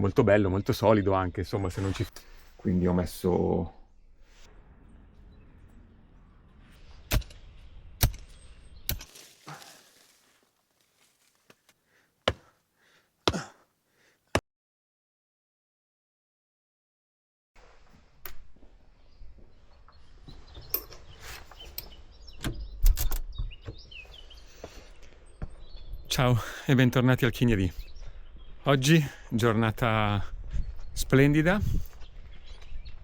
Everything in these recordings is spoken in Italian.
molto bello, molto solido anche, insomma, se non ci... Quindi ho messo... Ciao e bentornati al Chignedì. Oggi giornata splendida,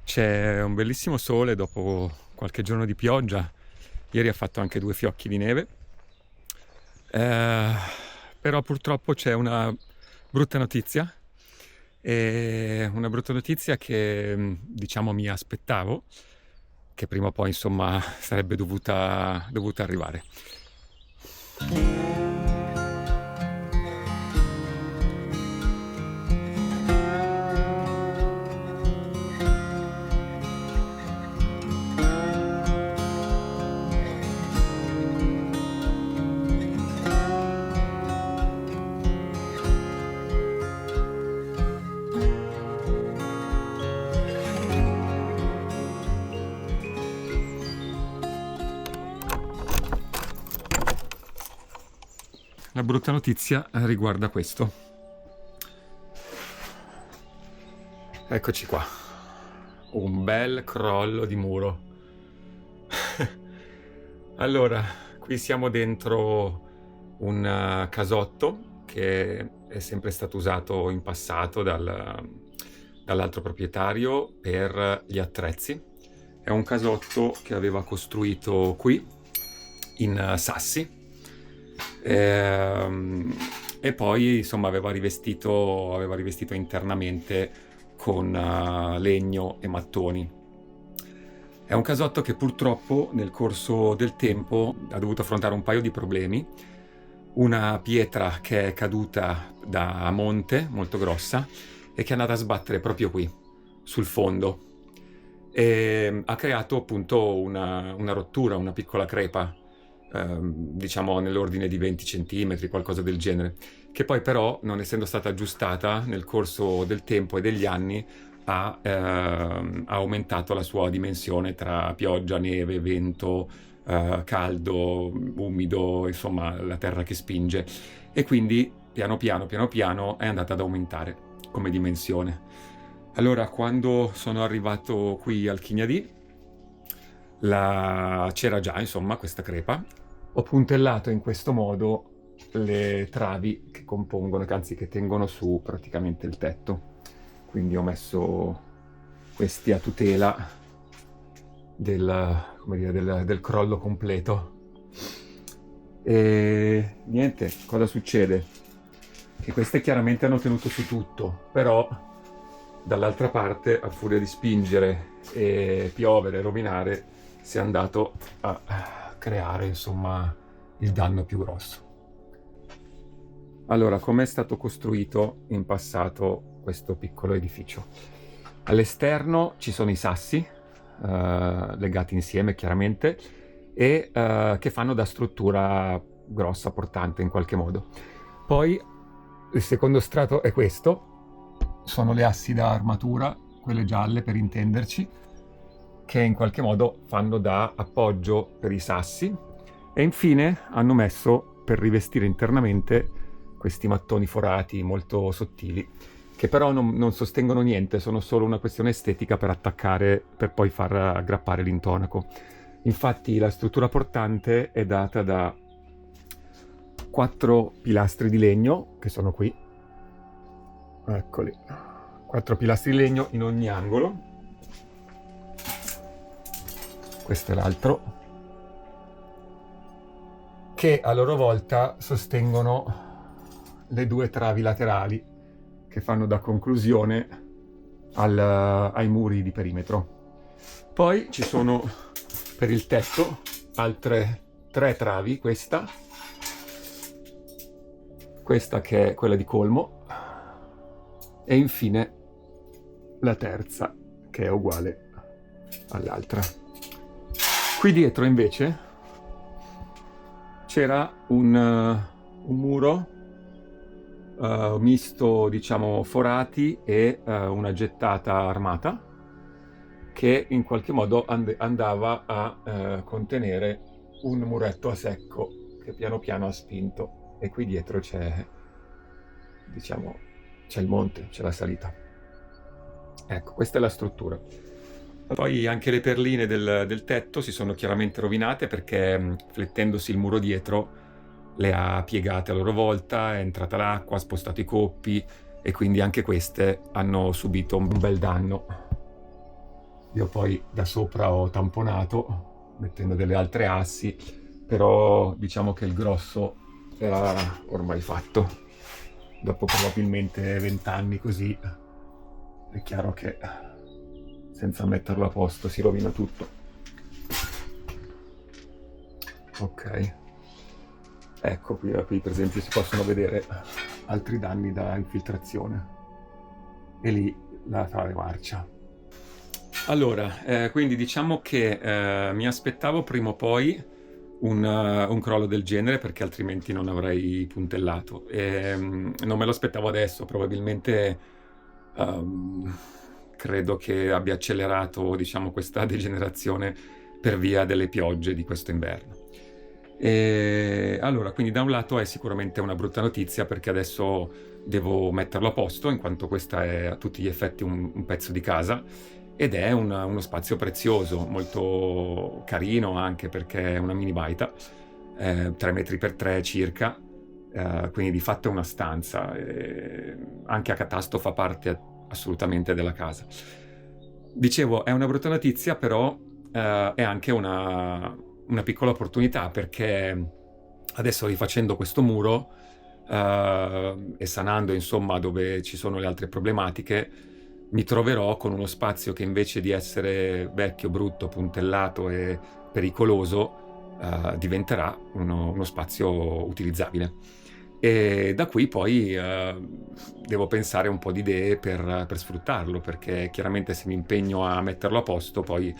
c'è un bellissimo sole dopo qualche giorno di pioggia, ieri ha fatto anche 2 fiocchi di neve, però purtroppo c'è una brutta notizia, e una brutta notizia che diciamo mi aspettavo, che prima o poi insomma sarebbe dovuta arrivare. La brutta notizia riguarda questo. Eccoci qua, un bel crollo di muro. Allora, qui siamo dentro un casotto che è sempre stato usato in passato dall'altro proprietario per gli attrezzi. È un casotto che aveva costruito qui in sassi. E poi insomma aveva rivestito internamente con legno e mattoni. È un casotto che purtroppo nel corso del tempo ha dovuto affrontare un paio di problemi. Una pietra che è caduta da monte, molto grossa, e che è andata a sbattere proprio qui, sul fondo. E ha creato appunto una rottura, una piccola crepa, diciamo nell'ordine di 20 centimetri, qualcosa del genere, che poi però, non essendo stata aggiustata nel corso del tempo e degli anni, ha aumentato la sua dimensione tra pioggia, neve, vento, caldo, umido, insomma la terra che spinge, e quindi piano piano è andata ad aumentare come dimensione. Allora, quando sono arrivato qui al Chignadì, c'era già insomma questa crepa. Ho puntellato in questo modo le travi che compongono, anzi che tengono su praticamente il tetto. Quindi ho messo questi a tutela del crollo completo. E niente, cosa succede? Che queste chiaramente hanno tenuto su tutto, però dall'altra parte, a furia di spingere e piovere e rovinare, si è andato a creare insomma il danno più grosso. Allora, com'è stato costruito in passato questo piccolo edificio? All'esterno ci sono i sassi legati insieme chiaramente, e che fanno da struttura grossa, portante in qualche modo. Poi il secondo strato è questo, sono le assi da armatura, quelle gialle per intenderci, che in qualche modo fanno da appoggio per i sassi, e infine hanno messo, per rivestire internamente, questi mattoni forati molto sottili, che però non sostengono niente, sono solo una questione estetica per attaccare, per poi far aggrappare l'intonaco. Infatti la struttura portante è data da 4 pilastri di legno, che sono qui, eccoli, 4 pilastri di legno in ogni angolo. Questo è l'altro, che a loro volta sostengono le 2 travi laterali che fanno da conclusione ai muri di perimetro. Poi ci sono per il tetto altre 3 travi, questa che è quella di colmo, e infine la terza che è uguale all'altra. Qui dietro invece c'era un muro misto, diciamo, forati e una gettata armata che in qualche modo andava a contenere un muretto a secco che piano piano ha spinto, e qui dietro c'è, diciamo, c'è il monte, c'è la salita. Ecco, questa è la struttura. Poi anche le perline del tetto si sono chiaramente rovinate perché flettendosi il muro dietro le ha piegate a loro volta, è entrata l'acqua, ha spostato i coppi e quindi anche queste hanno subito un bel danno. Io poi da sopra ho tamponato mettendo delle altre assi, però diciamo che il grosso era ormai fatto. Dopo probabilmente 20 anni così, è chiaro che senza metterlo a posto si rovina tutto. Ok, ecco qui per esempio si possono vedere altri danni da infiltrazione, e lì la trave marcia. Allora, quindi diciamo che mi aspettavo prima o poi un crollo del genere, perché altrimenti non avrei puntellato. Non me lo aspettavo adesso, probabilmente credo che abbia accelerato, diciamo, questa degenerazione per via delle piogge di questo inverno. Allora, quindi da un lato è sicuramente una brutta notizia perché adesso devo metterlo a posto, in quanto questa è a tutti gli effetti un pezzo di casa ed è uno spazio prezioso, molto carino anche perché è una mini baita, 3 metri per 3 circa, quindi di fatto è una stanza, anche a catasto fa parte assolutamente della casa. Dicevo, è una brutta notizia, però è anche una piccola opportunità, perché adesso rifacendo questo muro e sanando insomma dove ci sono le altre problematiche, mi troverò con uno spazio che invece di essere vecchio, brutto, puntellato e pericoloso diventerà uno spazio utilizzabile. E da qui poi devo pensare un po' di idee per sfruttarlo, perché chiaramente se mi impegno a metterlo a posto poi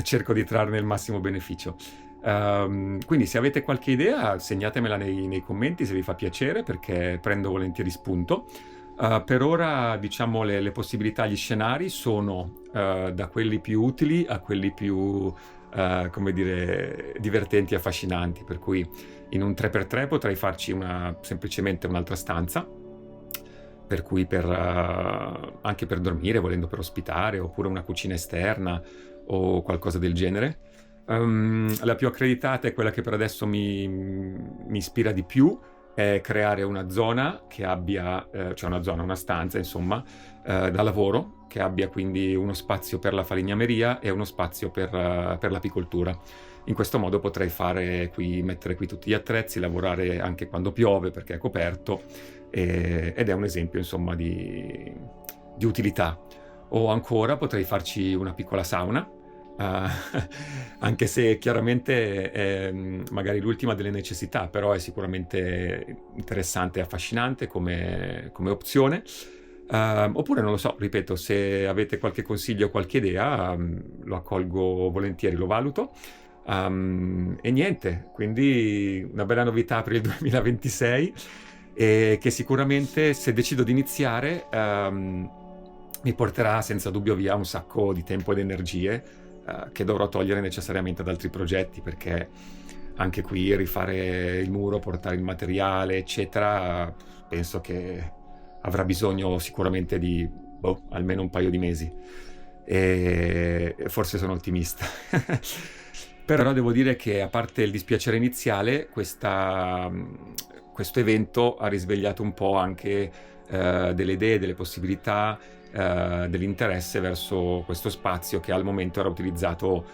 cerco di trarne il massimo beneficio. Quindi se avete qualche idea segnatemela nei commenti se vi fa piacere, perché prendo volentieri spunto. Per ora diciamo le possibilità, gli scenari sono da quelli più utili a quelli più come dire, divertenti e affascinanti, per cui in un 3x3 potrei farci semplicemente un'altra stanza, per cui anche per dormire, volendo per ospitare, oppure una cucina esterna o qualcosa del genere. La più accreditata è quella che per adesso mi ispira di più, è creare una zona che abbia, cioè una stanza insomma, da lavoro, che abbia quindi uno spazio per la falegnameria e uno spazio per l'apicoltura. In questo modo potrei mettere qui tutti gli attrezzi, lavorare anche quando piove perché è coperto, ed è un esempio insomma di utilità. O ancora potrei farci una piccola sauna, anche se chiaramente è magari l'ultima delle necessità, però è sicuramente interessante e affascinante come opzione. Oppure non lo so, ripeto, se avete qualche consiglio o qualche idea, lo accolgo volentieri, lo valuto. E niente, quindi una bella novità per il 2026, e che sicuramente, se decido di iniziare, mi porterà senza dubbio via un sacco di tempo ed energie che dovrò togliere necessariamente ad altri progetti, perché anche qui rifare il muro, portare il materiale eccetera, penso che avrà bisogno sicuramente di almeno un paio di mesi, e forse sono ottimista. Però devo dire che, a parte il dispiacere iniziale, questo evento ha risvegliato un po' anche delle idee, delle possibilità, dell'interesse verso questo spazio che al momento era utilizzato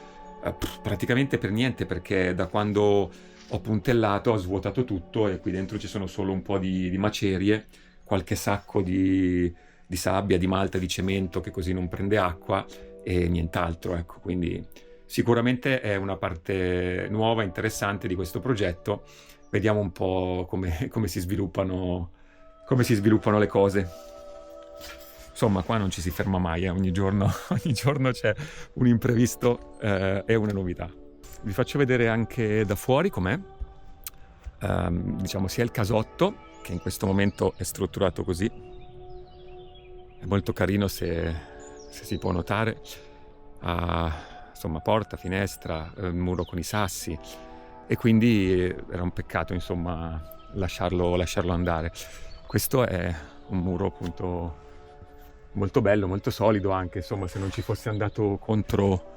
praticamente per niente, perché da quando ho puntellato ho svuotato tutto e qui dentro ci sono solo un po' di macerie, qualche sacco di sabbia, di malta, di cemento che così non prende acqua e nient'altro, ecco. Quindi sicuramente è una parte nuova, interessante di questo progetto. Vediamo un po' come si sviluppano le cose. Insomma, qua non ci si ferma mai, ogni giorno c'è un imprevisto e una novità. Vi faccio vedere anche da fuori com'è. Diciamo sia il casotto che in questo momento è strutturato così. È molto carino se si può notare. Ha insomma porta, finestra, muro con i sassi, e quindi era un peccato insomma lasciarlo andare. Questo è un muro appunto molto bello, molto solido anche, insomma, se non ci fosse andato contro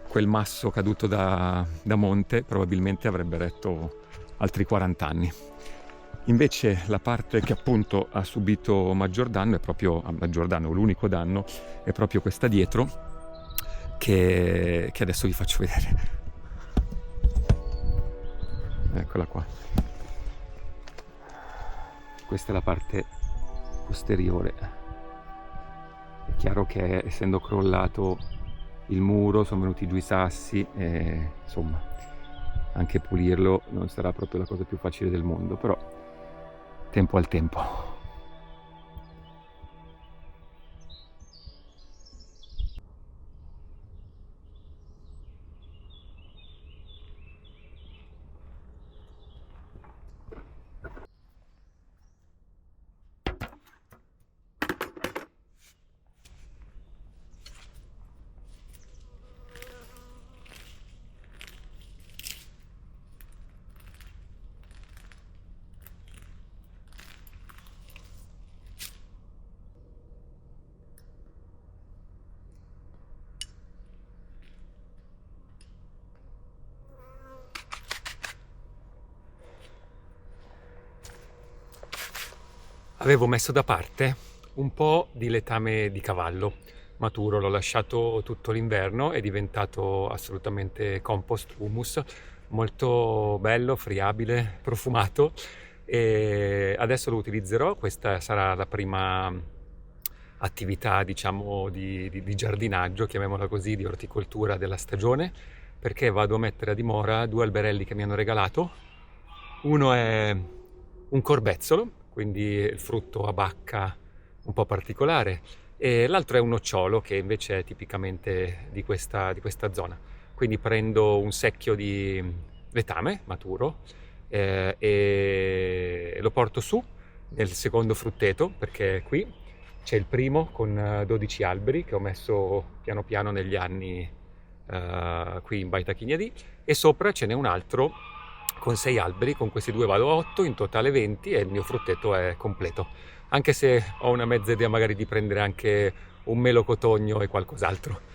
quel masso caduto da monte probabilmente avrebbe retto altri 40 anni. Invece la parte che appunto ha subito maggior danno, l'unico danno, è proprio questa dietro, che adesso vi faccio vedere. Eccola qua. Questa è la parte posteriore. È chiaro che essendo crollato il muro sono venuti giù i sassi e insomma anche pulirlo non sarà proprio la cosa più facile del mondo, però tempo al tempo. Avevo messo da parte un po' di letame di cavallo maturo, l'ho lasciato tutto l'inverno, è diventato assolutamente compost humus, molto bello, friabile, profumato, e adesso lo utilizzerò. Questa sarà la prima attività, diciamo, di giardinaggio, chiamiamola così, di orticoltura della stagione, perché vado a mettere a dimora 2 alberelli che mi hanno regalato. Uno è un corbezzolo, quindi il frutto a bacca un po' particolare, e l'altro è un nocciolo che invece è tipicamente di questa zona. Quindi prendo un secchio di letame maturo e lo porto su nel secondo frutteto, perché qui c'è il primo con 12 alberi che ho messo piano piano negli anni qui in Baita Chignadì, e sopra ce n'è un altro con 6 alberi. Con questi due vado a 8, in totale 20, e il mio frutteto è completo, anche se ho una mezza idea magari di prendere anche un melocotogno e qualcos'altro.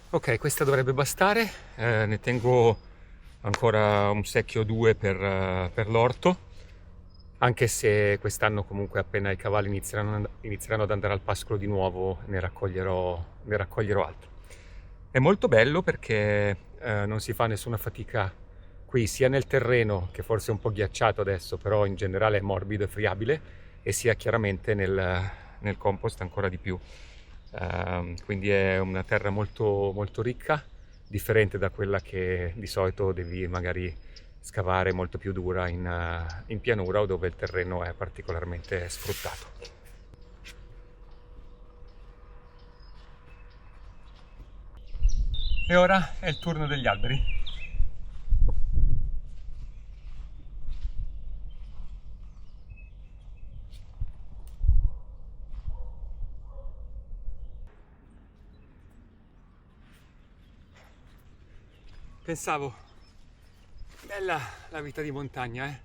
Ok, questa dovrebbe bastare. Ne tengo ancora un secchio o due per l'orto, anche se quest'anno comunque appena i cavalli inizieranno ad andare al pascolo di nuovo ne raccoglierò altro. È molto bello perché non si fa nessuna fatica qui, sia nel terreno, che forse è un po' ghiacciato adesso, però in generale è morbido e friabile, e sia chiaramente nel compost ancora di più. Quindi è una terra molto, molto ricca, differente da quella che di solito devi magari scavare, molto più dura in pianura, o dove il terreno è particolarmente sfruttato. E ora è il turno degli alberi. Pensavo, bella la vita di montagna,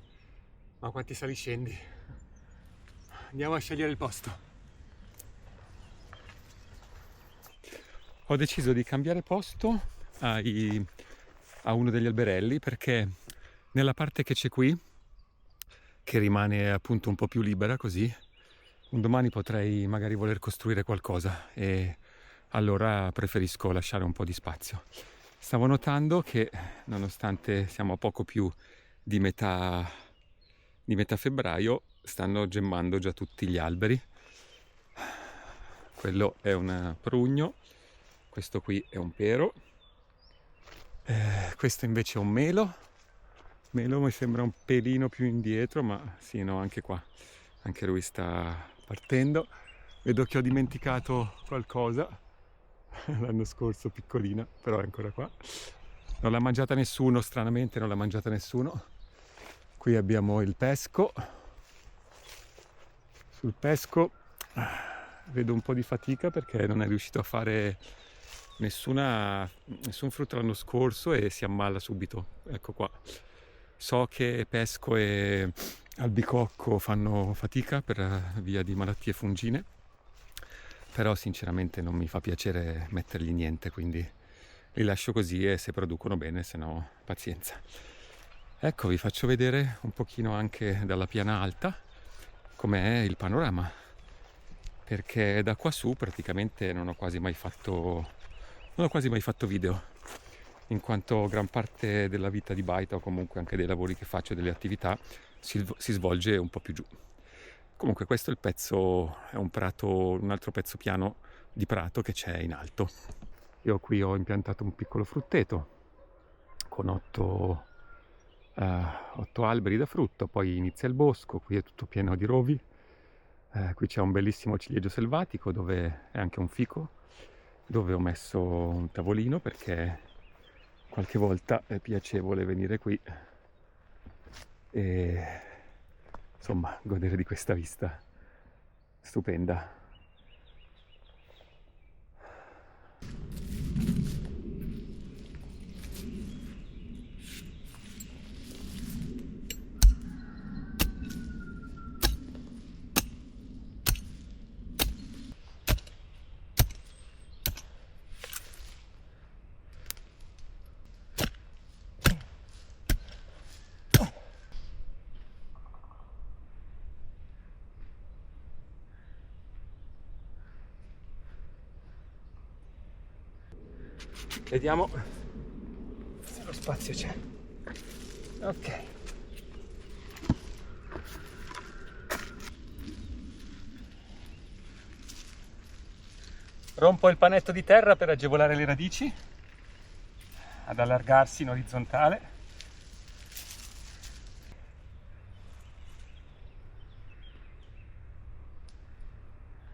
ma quanti saliscendi. Andiamo a scegliere il posto. Ho deciso di cambiare posto a uno degli alberelli, perché nella parte che c'è qui, che rimane appunto un po' più libera così, un domani potrei magari voler costruire qualcosa, e allora preferisco lasciare un po' di spazio. Stavo notando che nonostante siamo a poco più di metà febbraio, stanno gemmando già tutti gli alberi. quello è un prugno, questo qui è un pero, questo invece è un melo. Melo mi sembra un pelino più indietro, ma sì, no, anche qua, anche lui sta partendo. Vedo che ho dimenticato qualcosa, l'anno scorso piccolina, però è ancora qua. Non l'ha mangiata nessuno, stranamente non l'ha mangiata nessuno. Qui abbiamo il pesco. Sul pesco vedo un po' di fatica perché non è riuscito a fare nessun frutto l'anno scorso e si ammala subito. Ecco qua. So che pesco e albicocco fanno fatica per via di malattie fungine, però sinceramente non mi fa piacere mettergli niente, quindi li lascio così e se producono bene, se no pazienza. Ecco, vi faccio vedere un pochino anche dalla piana alta com'è il panorama, perché da qua su praticamente non ho quasi mai fatto video, in quanto gran parte della vita di baita o comunque anche dei lavori che faccio, delle attività, si svolge un po' più giù. Comunque questo è il pezzo, è un altro pezzo piano di prato che c'è in alto. Io qui ho impiantato un piccolo frutteto con 8 alberi da frutto, poi inizia il bosco, qui è tutto pieno di rovi. Qui c'è un bellissimo ciliegio selvatico dove è anche un fico, dove ho messo un tavolino perché qualche volta è piacevole venire qui e insomma godere di questa vista stupenda. Vediamo se lo spazio c'è. Ok. Rompo il panetto di terra per agevolare le radici ad allargarsi in orizzontale.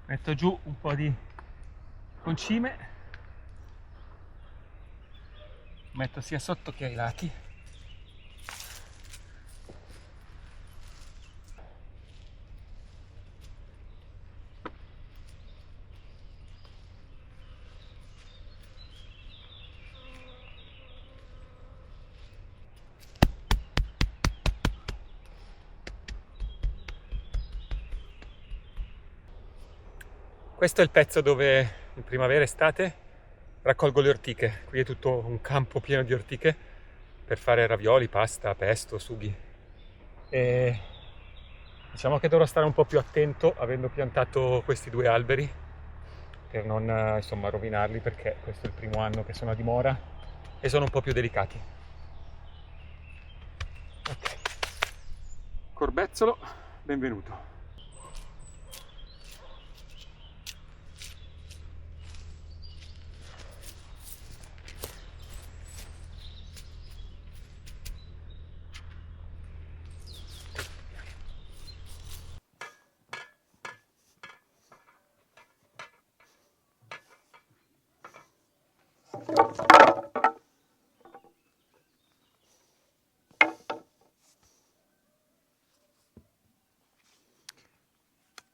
Metto giù un po' di concime, metto sia sotto che ai lati. Questo è il pezzo dove in primavera e estate raccolgo le ortiche. Qui è tutto un campo pieno di ortiche per fare ravioli, pasta, pesto, sughi. E diciamo che dovrò stare un po' più attento avendo piantato questi 2 alberi per non insomma rovinarli, perché questo è il primo anno che sono a dimora e sono un po' più delicati. Ok. Corbezzolo, benvenuto.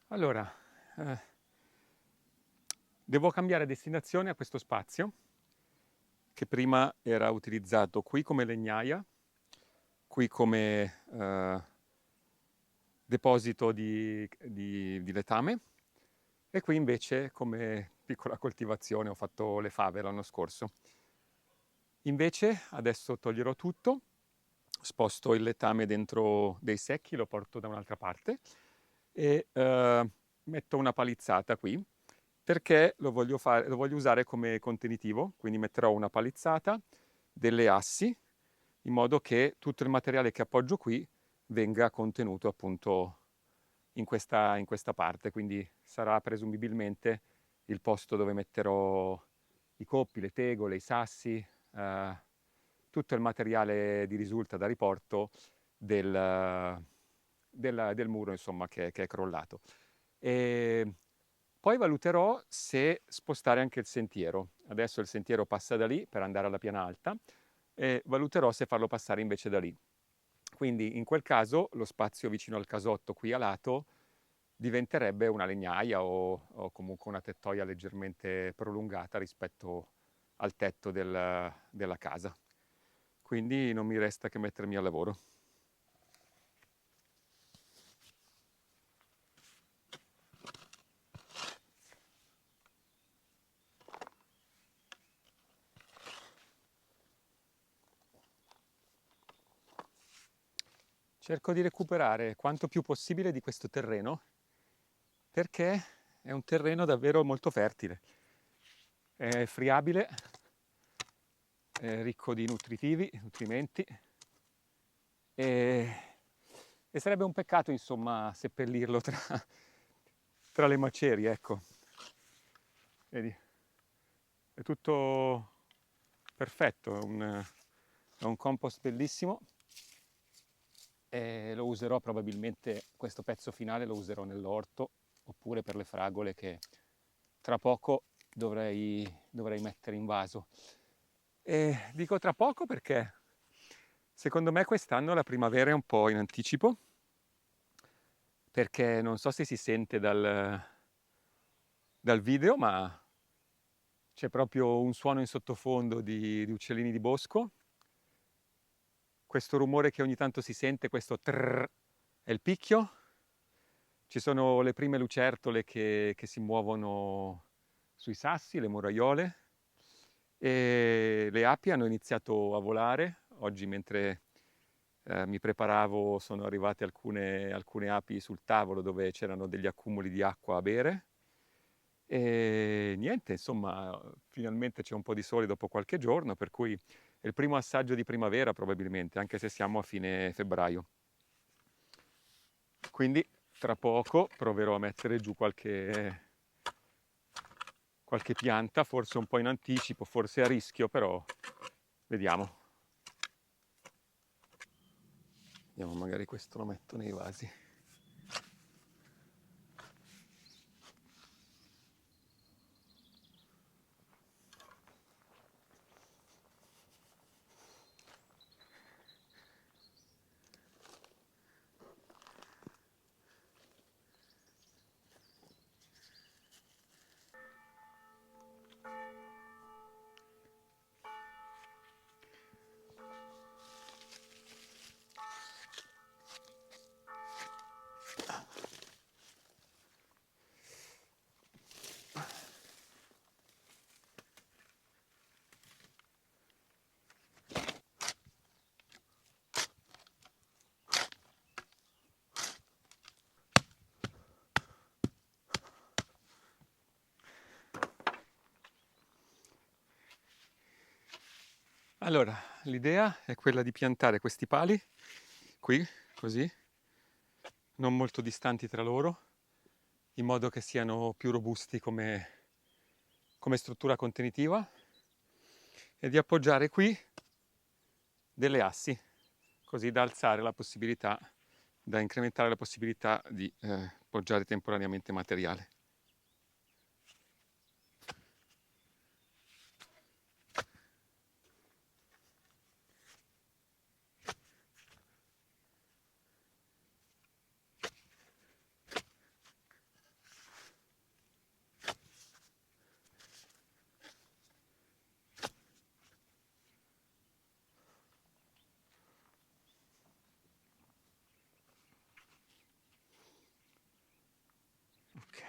Allora, devo cambiare destinazione a questo spazio che prima era utilizzato qui come legnaia, qui come deposito di letame e qui invece come piccola coltivazione. Ho fatto le fave l'anno scorso. Invece adesso toglierò tutto, sposto il letame dentro dei secchi, lo porto da un'altra parte e metto una palizzata qui perché lo voglio usare come contenitivo, quindi metterò una palizzata, delle assi, in modo che tutto il materiale che appoggio qui venga contenuto appunto in questa parte, quindi sarà presumibilmente il posto dove metterò i coppi, le tegole, i sassi, tutto il materiale di risulta da riporto del muro, insomma, che è crollato. E poi valuterò se spostare anche il sentiero. Adesso il sentiero passa da lì per andare alla piana alta e valuterò se farlo passare invece da lì. Quindi in quel caso lo spazio vicino al casotto qui a lato diventerebbe una legnaia o comunque una tettoia leggermente prolungata rispetto al tetto della casa. Quindi non mi resta che mettermi al lavoro. Cerco di recuperare quanto più possibile di questo terreno perché è un terreno davvero molto fertile, è friabile, è ricco di nutrimenti e sarebbe un peccato insomma seppellirlo tra le macerie, ecco. Vedi, è tutto perfetto, è un compost bellissimo e lo userò probabilmente, questo pezzo finale lo userò nell'orto oppure per le fragole che tra poco dovrei mettere in vaso. E dico tra poco perché secondo me quest'anno la primavera è un po' in anticipo, perché non so se si sente dal video, ma c'è proprio un suono in sottofondo di uccellini di bosco. Questo rumore che ogni tanto si sente, questo trrr, è il picchio. Ci sono le prime lucertole che si muovono sui sassi, le moraiole, e le api hanno iniziato a volare. Oggi mentre mi preparavo sono arrivate alcune api sul tavolo dove c'erano degli accumuli di acqua a bere. E niente, insomma, finalmente c'è un po' di sole dopo qualche giorno, per cui è il primo assaggio di primavera probabilmente, anche se siamo a fine febbraio. Quindi tra poco proverò a mettere giù qualche pianta, forse un po' in anticipo, forse a rischio, però vediamo. Vediamo, magari questo lo metto nei vasi. Allora, l'idea è quella di piantare questi pali qui, così, non molto distanti tra loro, in modo che siano più robusti come struttura contenitiva, e di appoggiare qui delle assi, così da alzare la possibilità, da incrementare la possibilità di appoggiare temporaneamente materiale. Ok.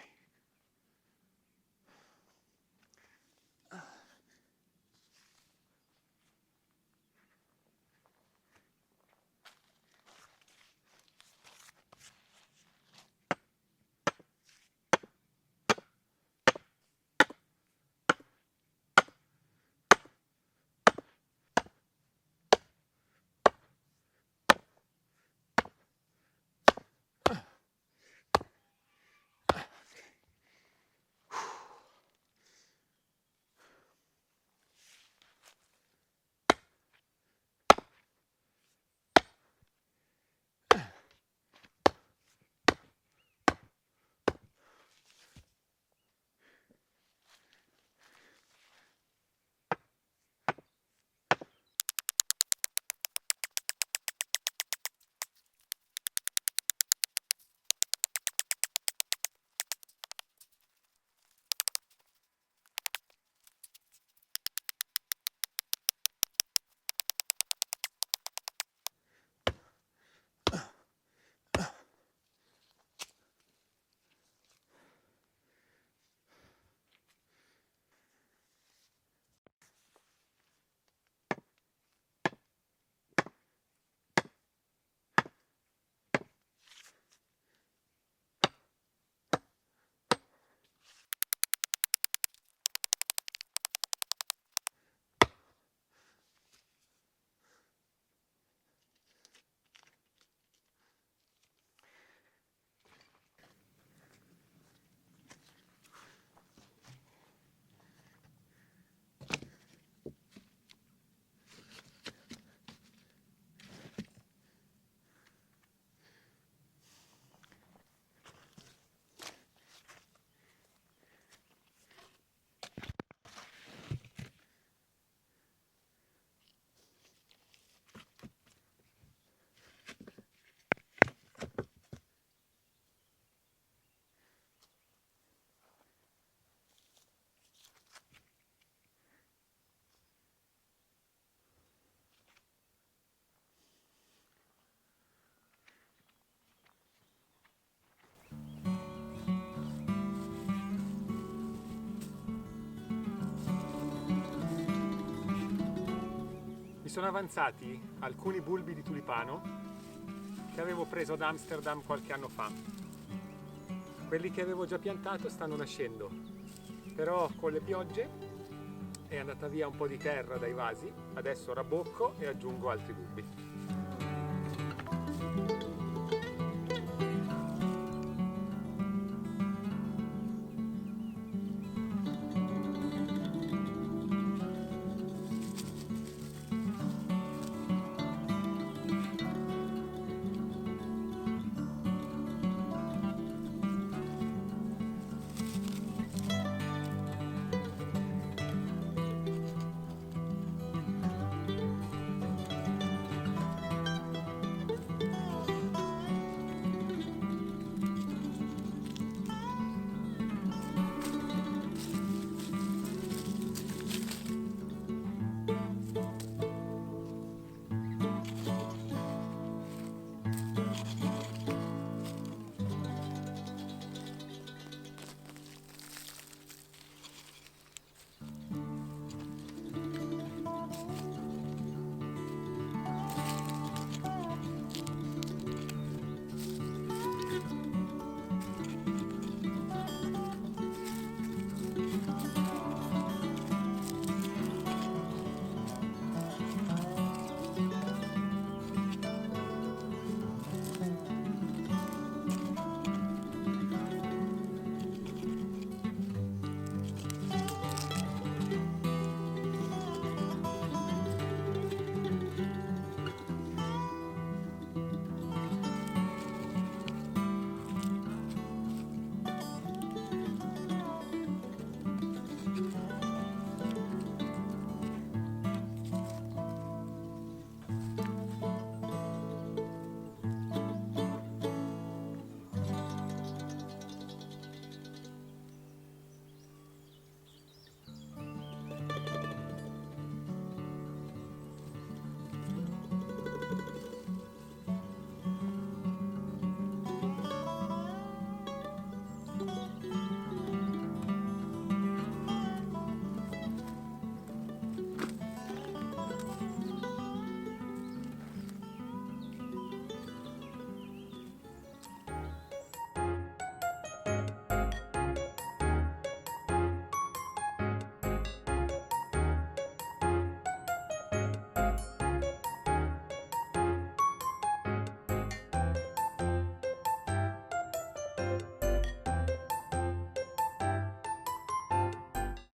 sono avanzati alcuni bulbi di tulipano che avevo preso ad Amsterdam qualche anno fa. Quelli che avevo già piantato stanno nascendo, però con le piogge è andata via un po' di terra dai vasi, adesso rabbocco e aggiungo altri bulbi.